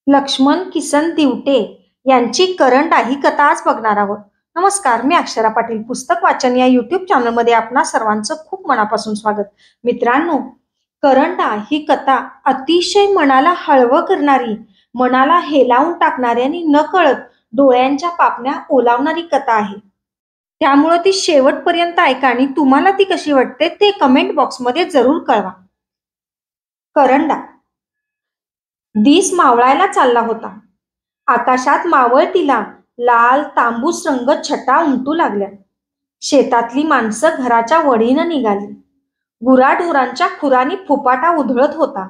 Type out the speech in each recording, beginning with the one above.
लक्ष्मण किसन दिवटे यांची करंट ही कथा आज बघणार आहोत. नमस्कार, मी अक्षरा पाटील. पुस्तक वाचन या युट्यूब चॅनलमध्ये आपणा सर्वांचं खूप मनापासून स्वागत. मित्रांनो, करंट ही कथा अतिशय मनाला हळवं करणारी, मनाला हेलावून टाकणारी आणि नकळत डोळ्यांच्या पापण्या ओलावणारी कथा आहे. त्यामुळे ती शेवटपर्यंत ऐका आणि तुम्हाला ती कशी वाटते ते कमेंट बॉक्समध्ये जरूर कळवा. करंडा. दिस मावळायला चालला होता. आकाशात मावळतीला लाल तांबूस रंग छटा उमटू लागल्या. शेतातली माणसं घराच्या वडीनं निघाली. गुराढोरांच्या खुरानी फुपाटा उधळत होता.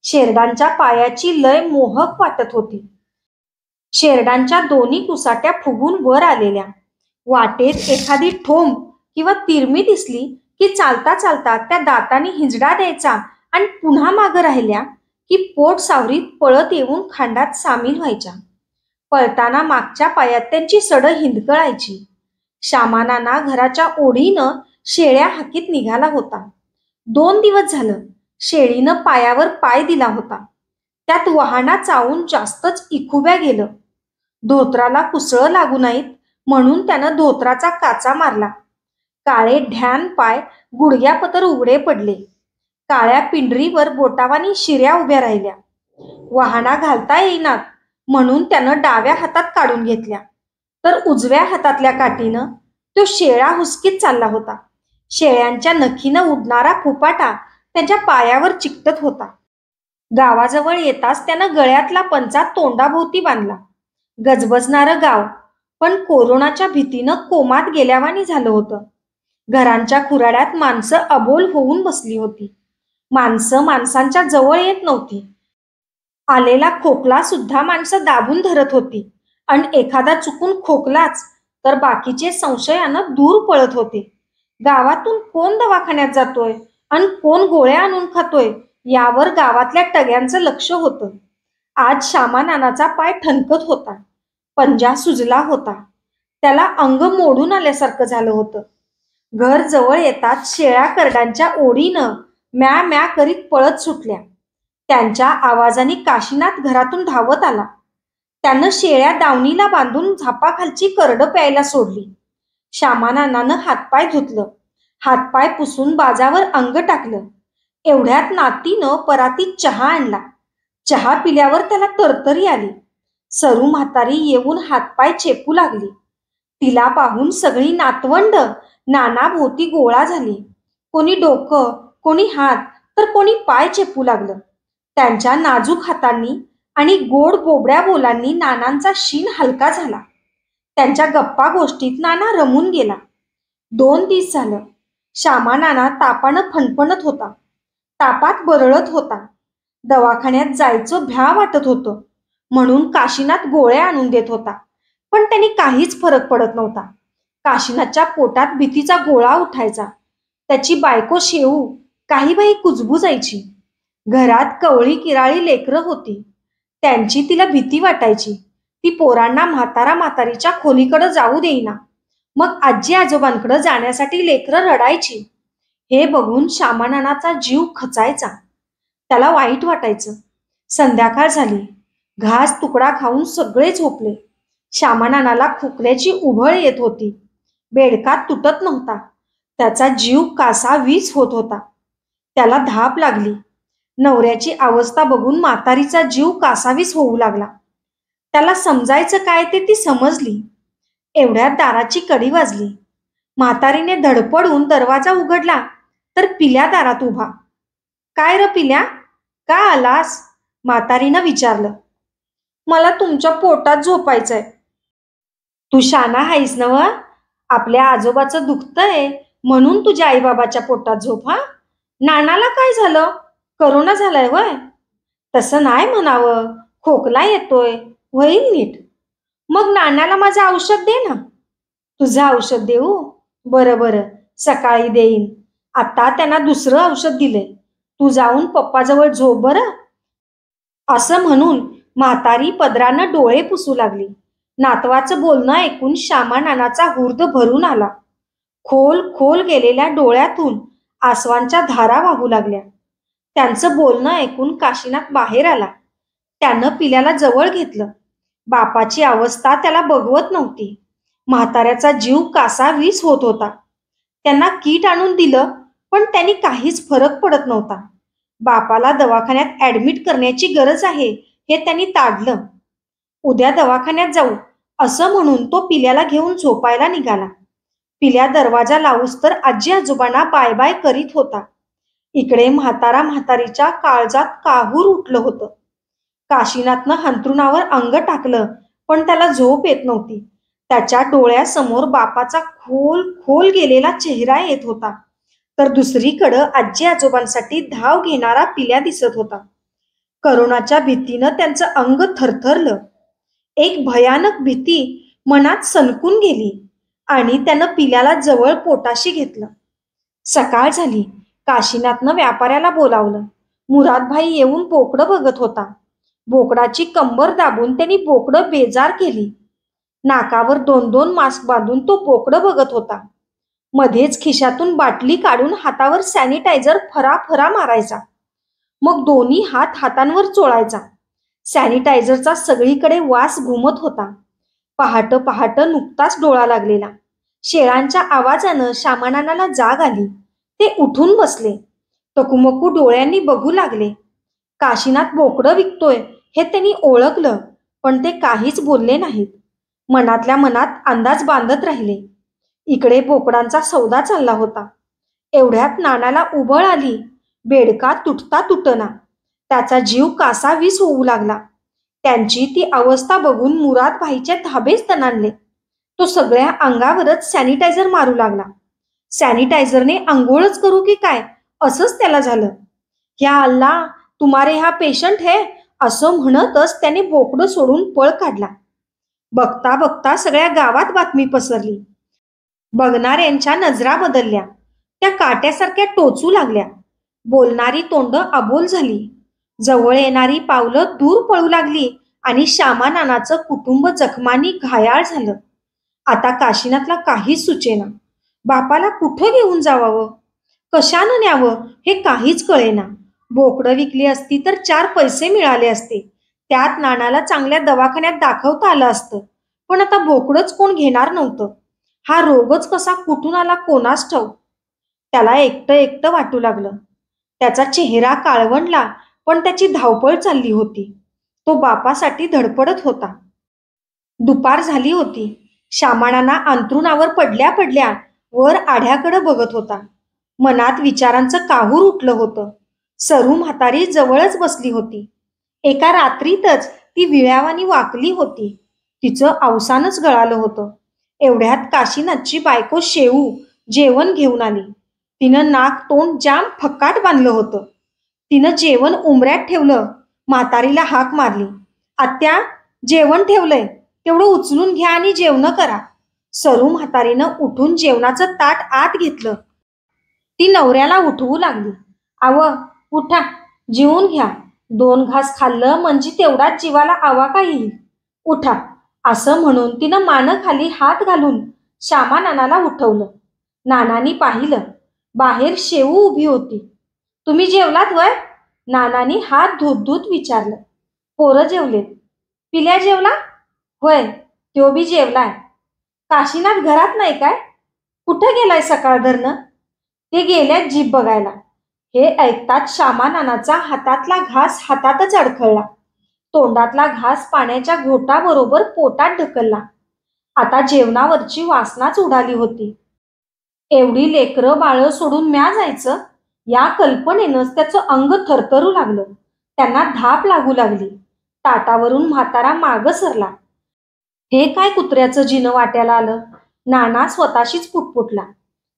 शेरडांच्या पायाची लय मोहक वाटत होती. शेरडांच्या दोन्ही कुसाट्या फुगून वर आलेल्या. वाटेत एखादी ठोंब किंवा तिरमी दिसली की चालता चालता त्या दाताने हिंजडा द्यायचा आणि पुन्हा मागं राहिल्या की पोट सावरीत पळत येऊन खांडात सामील व्हायच्या. पळताना मागच्या पायात त्यांची सड हिंदकळायची. श्यामानाना घराच्या ओढीनं शेळ्या हाकीत निघाला होता. 2 दिवस झालं शेळीनं पायावर पाय दिला होता. त्यात वहाणा चावून जास्तच इखुब्या गेलं. धोत्राला कुसळं लागू नयेत म्हणून त्यानं धोत्राचा काचा मारला. काळे ढ्यान पाय गुडघ्यापतर उघडे पडले. काळ्या पिंडरीवर बोटावानी शिऱ्या उभ्या राहिल्या. वहाणा घालता येईनात म्हणून त्यानं डाव्या हातात काढून घेतल्या, तर उजव्या हातातल्या काठीनं तो शेळा हुसकीत चालला होता. शेळ्यांच्या नखीनं उडणारा फुपाटा त्याच्या पायावर चिकटत होता. गावाजवळ येताच त्यानं गळ्यातला पंचा तोंडाभोवती बांधला. गजबजणारं गाव, पण कोरोनाच्या भीतीनं कोमात गेल्यावानी झालं होतं. घरांच्या खुराड्यात माणसं अबोल होऊन बसली होती. माणसं माणसांच्या जवळ येत नव्हती. आलेला खोकला सुद्धा माणसं दाबून धरत होती आणि एखादा चुकून खोकलाच तर बाकीचे संशयानं दूर पळत होते. गावातून कोण दवाखान्यात जातोय आणि कोण गोळ्या आणून खातोय यावर गावातल्या टग्यांचं लक्ष होतं. आज श्यामानानाचा पाय ठणकत होता. पंजा सुजला होता. त्याला अंग मोडून आल्यासारखं झालं होतं. घर जवळ येताच शेळ्या करडांच्या ओढीनं म्या म्या करीत पळत सुटल्या. त्यांच्या आवाजाने काशीनाथ घरातून धावत आला. त्यानं शेळ्या दावणीला बांधून झापाखालची करडं प्यायला सोडली. श्यामानानानं हातपाय धुतलं. हातपाय पुसून बाजावर अंग टाकलं. एवढ्यात नातीनं परातीत चहा आणला. चहा पिल्यावर त्याला तरतरी आली. सरू म्हातारी येऊन हातपाय चेपू लागली. तिला पाहून सगळी नातवंड नानाभोवती गोळा झाली. कोणी डोकं, कोणी हात, तर कोणी पाय चेपू लागलं. त्यांच्या नाजूक हातांनी आणि गोड बोबड्या बोलांनी नानांचा शीन हलका झाला. त्यांच्या गप्पा गोष्टीत नाना रमून गेला. 2 दिवस झालं श्यामानाना तापानं फणफणत होता. तापात बरळत होता. दवाखान्यात जायचं भ्या वाटत होतं म्हणून काशीनाथ गोळ्या आणून देत होता, पण त्यांनी काहीच फरक पडत नव्हता. काशीनाथच्या पोटात भीतीचा गोळा उठायचा. त्याची बायको शेऊ काही बाई कुजबुजायची. घरात कवळी किराळी लेकरं होती. त्यांची तिला भीती वाटायची. ती पोरांना म्हातारा म्हातारीच्या खोलीकडे जाऊ देईना. मग आजी आजोबांकडे जाण्यासाठी लेकरं रडायची. हे बघून श्यामानानाचा जीव खचायचा. त्याला वाईट वाटायचं. संध्याकाळ झाली. घास तुकडा खाऊन सगळे झोपले. श्यामानानाला खोकल्याची उभळ येत होती. बेडका तुटत नव्हता. त्याचा जीव कासावीस होत होता. त्याला धाप लागली. नवऱ्याची अवस्था बघून म्हातारीचा जीव कासावीस होऊ लागला. त्याला समजायचं काय ते ती समजली. एवढ्यात दाराची कडी वाजली. म्हातारीने धडपडून दरवाजा उघडला तर पिल्या दारात उभा. काय र पिल्या, का आलास? म्हातारीनं विचारलं. मला तुमच्या पोटात झोपायचंय. तू शाना हायस नव? आपल्या आजोबाचं दुखतंय म्हणून तुझ्या आईबाबाच्या पोटात झोप. हा, नानाला काय झालं? करोना झालाय वय? तसं नाही म्हणावं, खोकला येतोय, होईल नीट. मग नानाला माझं औषध दे ना. तुझं औषध देऊ? बरं बरं, सकाळी देईन. आता त्यांना दुसरं औषध दिलंय. तू जाऊन पप्पाजवळ झोप बरं. असं म्हणून म्हातारी पदरानं डोळे पुसू लागली. नातवाचं बोलणं ऐकून श्यामानानाचा हुर्द भरून आला. खोल खोल गेलेल्या डोळ्यातून आसवांच्या धारा वाहू लागल्या. त्यांचं बोलणं ऐकून काशीनाथ बाहेर आला. त्यानं पिल्याला जवळ घेतलं. बापाची अवस्था त्याला बघवत नव्हती. म्हाताऱ्याचा जीव कासावीस होत होता. त्यांना कीट आणून दिलं, पण त्यांनी काहीच फरक पडत नव्हता. बापाला दवाखान्यात ऍडमिट करण्याची गरज आहे हे त्यांनी ताडलं. उद्या दवाखान्यात जाऊ असं म्हणून तो पिल्याला घेऊन झोपायला निघाला. पिल्या दरवाजा लावूस तर आजी आजोबांना बाय बाय करीत होता. इकडे म्हातारा म्हातारीच्या काळजात काहूर उठलं होतं. काशीनाथनं अंथरुणावर अंग टाकलं, पण त्याला झोप येत नव्हती. त्याच्या डोळ्यासमोर बापाचा खोल खोल गेलेला चेहरा येत होता, तर दुसरीकडं आजी आजोबांसाठी धाव घेणारा पिल्या दिसत होता. करोनाच्या भीतीनं त्यांचं अंग थरथरलं. एक भयानक भीती मनात सनकून गेली आणि त्यानं पिल्याला जवळ पोटाशी घेतलं. सकाळ झाली. काशीनाथनं व्यापाऱ्याला बोलावलं. मुरादभाई येऊन बोकडं बघत होता. बोकडाची कंबर दाबून त्यांनी बोकडं बेजार केली. नाकावर 2-2 मास्क बांधून तो बोकडं बघत होता. मध्येच खिशातून बाटली काढून हातावर सॅनिटायझर फराफरा मारायचा. मग दोन्ही हात हातांवर चोळायचा. सॅनिटायझरचा सगळीकडे वास घुमत होता. पहाट पहाट नुकताच डोळा लागलेला. शेळांच्या आवाजानं शामानानाला जाग आली. ते उठून बसले. टकुमकू डोळ्यांनी बघू लागले. काशीनाथ बोकडं विकतोय हे त्यांनी ओळखलं, पण ते काहीच बोलले नाहीत. मनातल्या मनात अंदाज बांधत राहिले. इकडे बोकडांचा सौदा चालला होता. एवढ्यात नानाला उबळ आली. बेडका तुटता तुटना. त्याचा जीव कासावीस होऊ लागला. त्यांची ती अवस्था बघून मुरादभाईचे धाबेच तणाणले. तो सगळ्या अंगावरच सॅनिटायझर मारू लागला. सॅनिटायझरने अंघोळच करू की काय असंच त्याला झालं. या अल्ला, तुम्हारे हा पेशंट है असं म्हणतच त्याने बोकडं सोडून पळ काढला. बघता बघता सगळ्या गावात बातमी पसरली. बघणाऱ्यांच्या नजरा बदलल्या. त्या काट्यासारख्या टोचू लागल्या. बोलणारी तोंड अबोल झाली. जवळ येणारी पावलं दूर पळू लागली आणि श्यामानानाचं कुटुंब जखमांनी घायाळ झालं. आता काशीनाथला काहीच सुचेना. बापाला कुठं घेऊन जावावं, कशानं न्यावं हे काहीच कळेना. बोकडं विकली असती तर 4 पैसे मिळाले असते. त्यात नानाला चांगल्या दवाखान्यात दाखवता आलं असतं. पण आता बोकडंच कोण घेणार नव्हतं. हा रोगच कसा कुठून आला कोणास ठाऊक. त्याला एकटं एकटं वाटू लागलं. त्याचा चेहरा काळवंडला, पण त्याची धावपळ चालली होती. तो बापासाठी धडपडत होता. दुपार झाली होती. श्यामानाना अंथरुणावर पडल्या पडल्या वर आढ्याकडे बघत होता. मनात विचारांचं काहूर उठलं होतं. सरू म्हातारी जवळच बसली होती. एका रात्रीतच ती विळ्यावानी वाकली होती. तिचं अवसानच गळालं होतं. एवढ्यात काशीनाथची बायको शेऊ जेवण घेऊन आली. तिनं नाक तोंड जाम फक्काट बांधलं होतं. तिनं जेवण उंबऱ्यात ठेवलं. म्हातारीला हाक मारली. आत्या, जेवण ठेवलंय, तेवढं उचलून घ्या आणि जेवण करा. सरू म्हातारीनं उठून जेवणाचं ताट आत घेतलं. ती नवऱ्याला उठवू लागली. आव, उठा, जेवून घ्या. 2 घास खाल्लं म्हणजे तेवढाच जीवाला आवाका येईल. उठा असं म्हणून तिनं मानेखाली हात घालून श्यामानानाला उठवलं. नानांनी पाहिलं. बाहेर शेऊ उभी होती. तुम्ही जेवलात वय? नानांनी हात धुत धुत विचारलं. पोरं जेवलेत. पिल्या जेवला? होय, त्यो बी जेवलाय. काशीनाथ घरात नाही काय? कुठं गेलाय सकाळधरनं? ते गेल्यात जीभ बघायला. हे ऐकताच श्यामानानाचा हातातला घास हातातच अडखळला. तोंडातला घास पाण्याच्या घोटाबरोबर पोटात ढकलला. आता जेवणावरची वासनाच उडाली होती. एवढी लेकरं बाळं सोडून म्या जायचं या कल्पनेनंच त्याचं अंग थरथरू लागलं. त्यांना धाप लागू लागली. ताटावरून म्हातारा मागं सरला. हे काय कुत्र्याचं जिनं वाट्याला आलं? नाना स्वतःशीच पुटपुटला.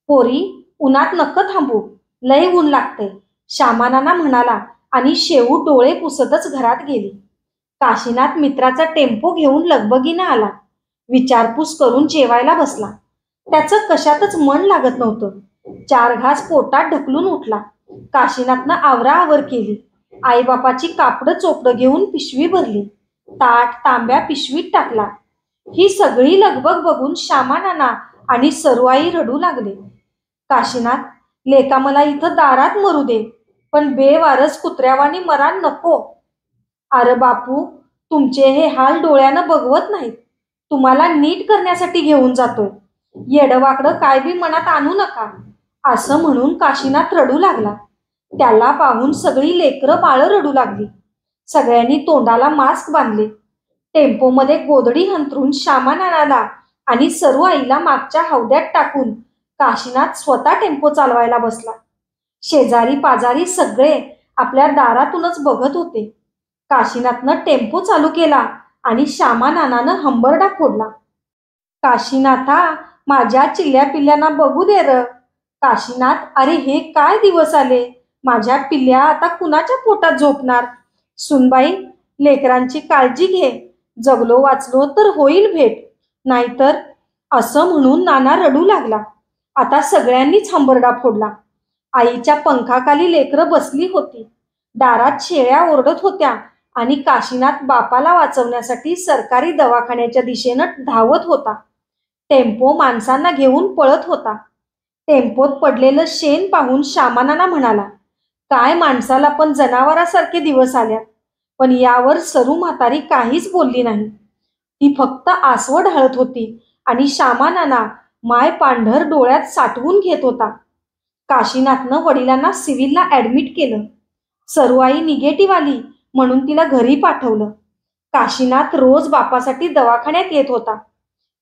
पोरी, उन्हात नक्क थांबू, लय ऊन लागते, श्यामानाना म्हणाला आणि शेऊ डोळे पुसतच घरात गेली. काशीनाथ मित्राचा टेम्पो घेऊन लगबगीनं आला. विचारपूस करून जेवायला बसला. त्याचं कशातच मन लागत नव्हतं. 4 घास पोटात ढकलून उठला. काशीनाथनं आवराआवर केली. आईबापाची कापडं चोपडं घेऊन पिशवी भरली. ताट तांब्या पिशवीत टाकला. ही सगळी लगबग बघून श्यामानाना आणि सरुआई रडू लागले. काशीनाथ, लेका मला इथं दारात मरू दे, पण बेवारस कुत्र्यावानी मरान नको. अरे बापू, तुमचे हे हाल डोळ्यानं बघवत नाहीत. तुम्हाला नीट करण्यासाठी घेऊन जातोय. येडवाकडं काय बी मनात आणू नका, असं म्हणून काशीनाथ रडू लागला. त्याला पाहून सगळी लेकरं बाळं रडू लागली. सगळ्यांनी तोंडाला मास्क बांधले. टेम्पोमध्ये गोधडी हंतरून श्यामानानाला आणि सरू आईला मागच्या हौद्यात टाकून काशीनाथ स्वतः टेम्पो चालवायला बसला. शेजारी पाजारी सगळे आपल्या दारातूनच बघत होते. काशीनाथनं टेम्पो चालू केला आणि श्यामानानानं हंबरडा फोडला. काशीनाथा, माझ्या चिल्ल्या पिल्ल्यांना बघू दे र. काशीनाथ, अरे हे काय दिवस आले. माझ्या पिल्ल्या आता कुणाच्या पोटात झोपणार. सुनबाई, लेकरांची काळजी घे. जगलो वाचलो तर होईल भेट, नाहीतर. असं म्हणून नाना रडू लागला. आता सगळ्यांनीच हंबरडा फोडला. आईच्या पंखाखाली लेकरं बसली होती. दारात शेळ्या ओरडत होत्या आणि काशीनाथ बापाला वाचवण्यासाठी सरकारी दवाखान्याच्या दिशेनं धावत होता. टेम्पो माणसांना घेऊन पळत होता. टेम्पोत पडलेलं शेण पाहून श्यामानाना म्हणाला, काय माणसाला पण जनावरासारखे दिवस आल्यात. पण यावर सरू म्हातारी काहीच बोलली नाही. ती फक्त आसवं ढाळत होती आणि श्यामानाना माय पांढर डोळ्यात साठवून घेत होता. काशीनाथनं वडिलांना सिव्हिलला ऍडमिट केलं. सरूआई निगेटिव्ह आली म्हणून तिला घरी पाठवलं. काशीनाथ रोज बापासाठी दवाखान्यात येत होता.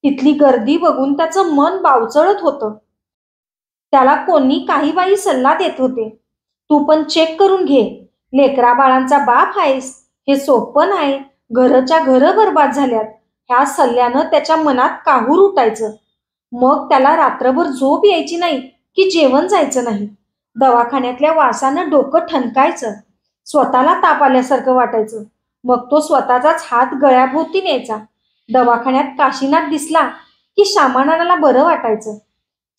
तिथली गर्दी बघून त्याचं मन बावचळत होतं. त्याला कोणी काही बाई सल्ला देत होते, तू पण चेक करून घे. लेकरा बाळांचा बाप आहेस, हे सोपं नाही. घरच्या घर बर्बाद झाल्यात. ह्या सल्ल्यानं त्याच्या मनात काहूर उठायचं. मग त्याला रात्रभर झोप यायची नाही की जेवण जायचं नाही. दवाखान्यातल्या वासानं डोकं ठणकायचं. स्वतःला ताप आल्यासारखं वाटायचं. मग तो स्वतःचाच हात गळ्याभोवती न्यायचा. दवाखान्यात काशीनाथ दिसला की श्यामानानाला बरं वाटायचं.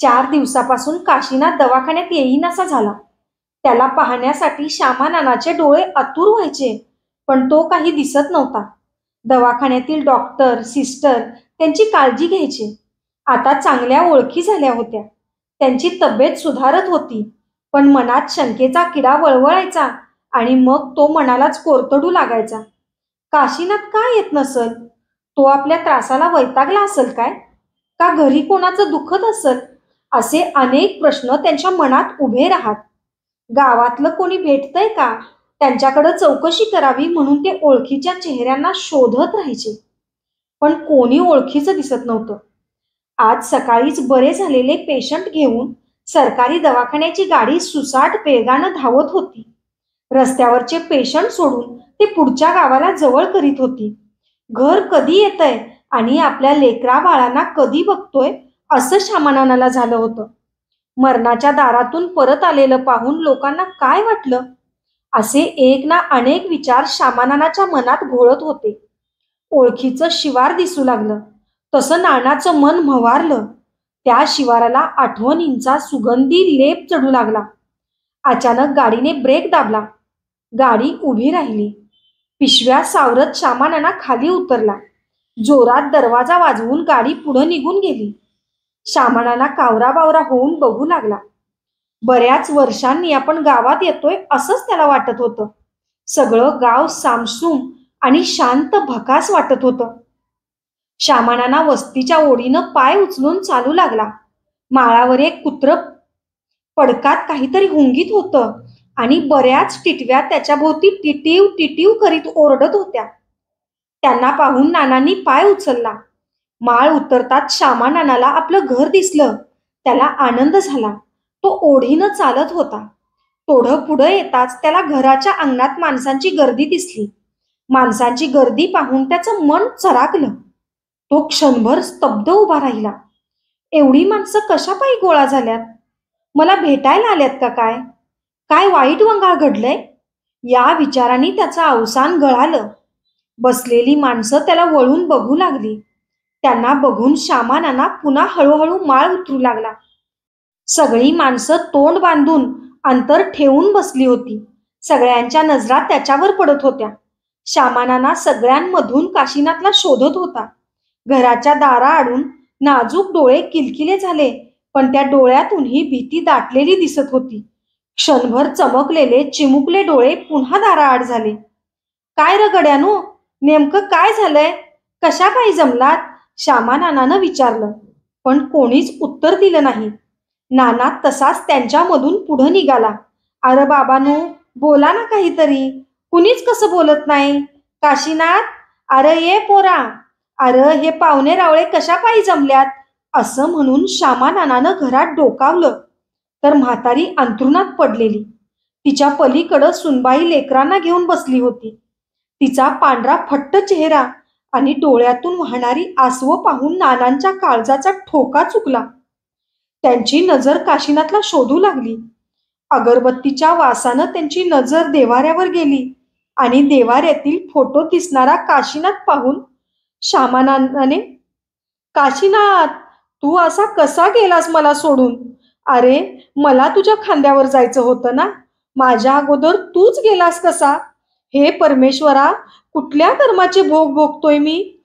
4 दिवसापासून काशीनाथ दवाखान्यात येईनासा झाला. त्याला पाहण्यासाठी श्यामानानाचे डोळे आतुर व्हायचे, पण तो काही दिसत नव्हता. दवाखान्यातील डॉक्टर सिस्टर त्यांची काळजी घ्यायचे. आता चांगल्या ओळखी झाल्या होत्या. त्यांची तब्येत सुधारत होती, पण मनात शंकेचा किडा वळवळायचा आणि मग तो मनालाच कोरतडू लागायचा. काशीनाथ का येत नसल? तो आपल्या त्रासाला वैतागला असेल काय? का घरी कोणाचं दुखत असेल? असे अनेक प्रश्न त्यांच्या मनात उभे राहत. गावातलं कोणी भेटतंय का, त्यांच्याकडे चौकशी करावी म्हणून ते ओळखीच्या चेहऱ्यांना शोधत राहायचे, पण कोणी ओळखीचं दिसत नव्हतं. आज सकाळीच बरे झालेले पेशंट घेऊन सरकारी दवाखान्याची गाडी सुसाट वेगानं धावत होती. रस्त्यावरचे पेशंट सोडून ते पुढच्या गावाला जवळ करीत होती. घर कधी येतंय आणि आपल्या लेकरा बाळांना कधी बघतोय असं श्यामानानाला झालं होतं. मरणाच्या दारातून परत आलेलं पाहून लोकांना काय वाटलं, असे एक ना अनेक विचार श्यामानानाच्या मनात घोळत होते. ओळखीचं शिवार दिसू लागलं तसं नानाचं मन म्हवारलं. त्या शिवाराला आठवणींचा सुगंधी लेप चढू लागला. अचानक गाडीने ब्रेक दाबला. गाडी उभी राहिली. पिशव्या सावरत श्यामानाना खाली उतरला. जोरात दरवाजा वाजवून गाडी पुढे निघून गेली. श्यामानाना कावराबावरा होऊन बघू लागला. बऱ्याच वर्षांनी आपण गावात येतोय असंच त्याला वाटत होतं. सगळं गाव सामसूम आणि शांत भकास वाटत होतं. श्यामानाना वस्तीच्या ओढीनं पाय उचलून चालू लागला. माळावर एक कुत्रं पडकात काहीतरी हुंगीत होतं आणि बऱ्याच टिटव्या त्याच्या भोवती टिटीव टिटीव करीत ओरडत होत्या. त्यांना पाहून नानांनी पाय उचलला. माळ उतरतात श्यामानानाला आपलं घर दिसलं. त्याला आनंद झाला. तो ओढीनं चालत होता. थोडं पुढं येताच त्याला घराच्या अंगणात माणसांची गर्दी दिसली. माणसांची गर्दी पाहून त्याचं मन चराकलं. तो क्षणभर स्तब्ध उभा राहिला. एवढी माणसं कशापायी गोळा झाल्यात? मला भेटायला आल्यात का काय? काय वाईट वंगाळ घडलंय? या विचारांनी त्याचं अवसान गळालं. बसलेली माणसं त्याला वळून बघू लागली. त्यांना बघून श्यामानाना पुन्हा हळूहळू माळ उतरू लागला. सगळी माणसं तोंड बांधून अंतर ठेवून बसली होती. सगळ्यांच्या नजरा त्याच्यावर पडत होत्या. श्यामानाना सगळ्यांमधून काशीनाथला शोधत होता. घराच्या दाराआडून नाजूक डोळे किलकिले झाले, पण त्या डोळ्यातून ही भीती दाटलेली दिसत होती. क्षणभर चमकलेले चिमुकले डोळे पुन्हा दाराआड झाले. काय र गड्यानो, नेमकं काय झालंय? कशा काही जमलात? श्यामा नानानं विचारलं. पण कोणीच उत्तर दिलं नाही. नाना तसाच त्यांच्यामधून पुढे निघाला. अरे बाबांनो, बोला ना काहीतरी. कुणीच कसं बोलत नाही? काशीनाथ, अरे ये पोरा, अरे हे पाहुणे रावळे कशा पायी जमल्यात? असं म्हणून श्यामा नानानं घरात डोकावलं तर म्हातारी अंथरुणात पडलेली. तिच्या पलीकडं सुनबाई लेकरांना घेऊन बसली होती. तिचा पांढरा फट्ट चेहरा आणि डोळ्यातून वाहणारी आसवं पाहून नानांच्या काळजाचा ठोका चुकला. त्यांची नजर काशीनाथला शोधू लागली. अगरबत्तीच्या वासानं त्यांची नजर देवाऱ्यावर गेली आणि देवाऱ्यातील फोटो दिसणारा काशीनाथ पाहून श्यामानाने, काशीनाथ, तू असा कसा गेलास मला सोडून? अरे, मला तुझ्या खांद्यावर जायचं होतं ना. माझ्या अगोदर तूच गेलास कसा? हे परमेश्वरा, कुठल्या कर्माचे भोग भोगतोय मी?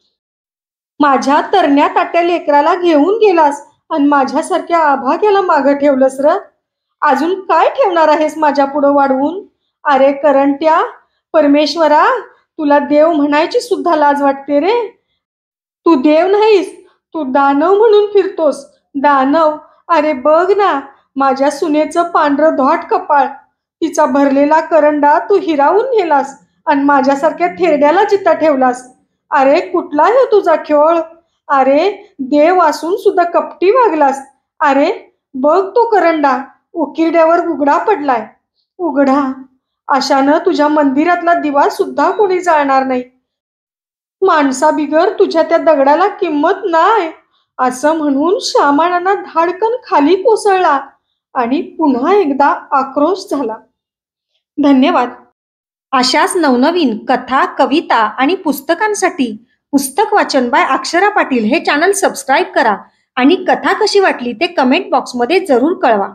माझ्या तरण्या ताट्या लेकराला घेऊन गेलास आणि माझ्यासारख्या अभाग्याला मागं ठेवलंस र. अजून काय ठेवणार आहेस माझ्या पुढं वाढवून? अरे करंट्या, परमेश्वरा, तुला देव म्हणायची सुद्धा लाज वाटते रे. तू देव नाहीस, तू दानव म्हणून फिरतोस. दानव. अरे बघ ना, माझ्या सुनेचं पांढरं धॉट कपाळ, तिचा भरलेला करंडा तू हिरावून नेलास आणि माझ्यासारख्या थेरड्याला जिथं ठेवलास. अरे कुठला हो तुझा खेळ? अरे देव असून सुद्धा कपटी वागलास. अरे बघ तो करंडा उकिरड्यावर उघडा पडलाय. उघडा. अशानं तुझ्या मंदिरातला दिवा सुद्धा कोणी जाळणार नाही. माणसा बिगर तुझ्या त्या दगडाला किंमत नाही. असं म्हणून श्यामानांना धाडकन खाली कोसळला आणि पुन्हा एकदा आक्रोश झाला. धन्यवाद. अशाच नवनवीन कथा, कविता आणि पुस्तकांसाठी पुस्तक वाचन बाय अक्षरा पाटील हे चॅनल सबस्क्राईब करा आणि कथा कशी वाटली ते कमेंट बॉक्समध्ये जरूर कळवा.